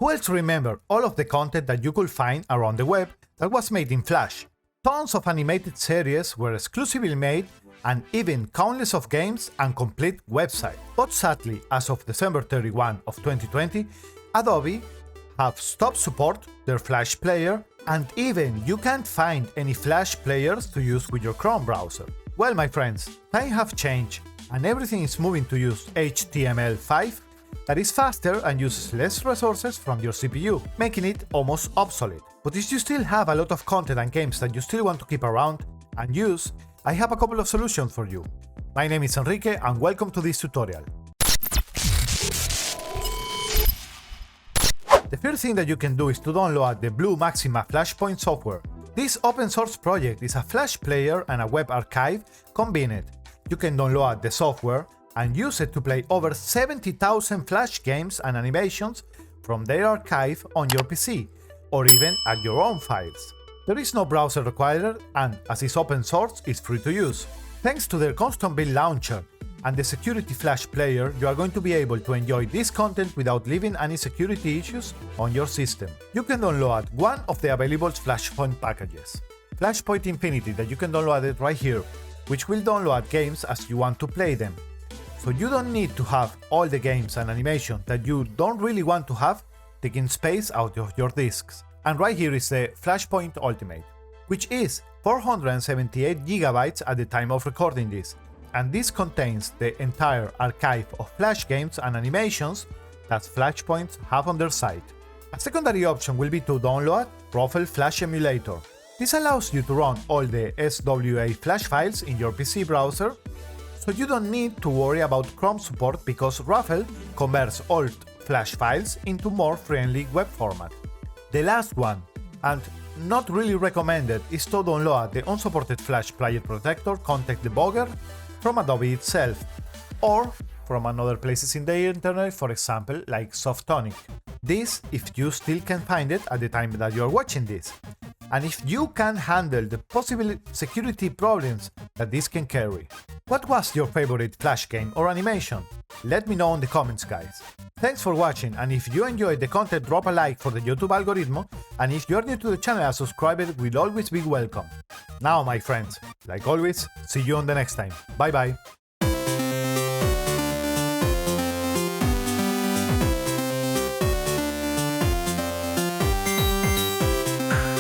Who else remember all of the content that you could find around the web that was made in Flash? Tons of animated series were exclusively made and even countless of games and complete websites. But sadly, as of December 31 of 2020, Adobe have stopped support their Flash player, and even you can't find any Flash players to use with your Chrome browser. Well, my friends, times have changed and everything is moving to use HTML5 that is faster and uses less resources from your CPU, making it almost obsolete. But if you still have a lot of content and games that you still want to keep around and use, I have a couple of solutions for you. My name is Enrique and welcome to this tutorial. The first thing that you can do is to download the BlueMaxima Flashpoint software. This open source project is a Flash player and a web archive combined. You can download the software and use it to play over 70,000 Flash games and animations from their archive on your PC, or even at your own files. There is no browser required, and as it's open source, it's free to use. Thanks to their custom build launcher and the security Flash player, you are going to be able to enjoy this content without leaving any security issues on your system. You can download one of the available Flashpoint packages. Flashpoint Infinity, that you can download it right here, which will download games as you want to play them. So you don't need to have all the games and animation that you don't really want to have taking space out of your disks. And right here is the Flashpoint Ultimate, which is 478 GB at the time of recording this, and this contains the entire archive of Flash games and animations that Flashpoints have on their site. A secondary option will be to download Ruffle Flash Emulator. This allows you to run all the SWA Flash files in your PC browser, so you don't need to worry about Chrome support because Ruffle converts old Flash files into more friendly web format. The last one, and not really recommended, is to download the unsupported Flash Player Protector Contact Debugger from Adobe itself, or from another places in the internet, for example like Softonic. This if you still can find it at the time that you are watching this, and if you can handle the possible security problems that this can carry. What was your favorite Flash game or animation? Let me know in the comments, guys. Thanks for watching, and if you enjoyed the content, drop a like for the YouTube algorithm, and if you are new to the channel, a subscriber will always be welcome. Now, my friends, like always, see you on the next time. Bye bye.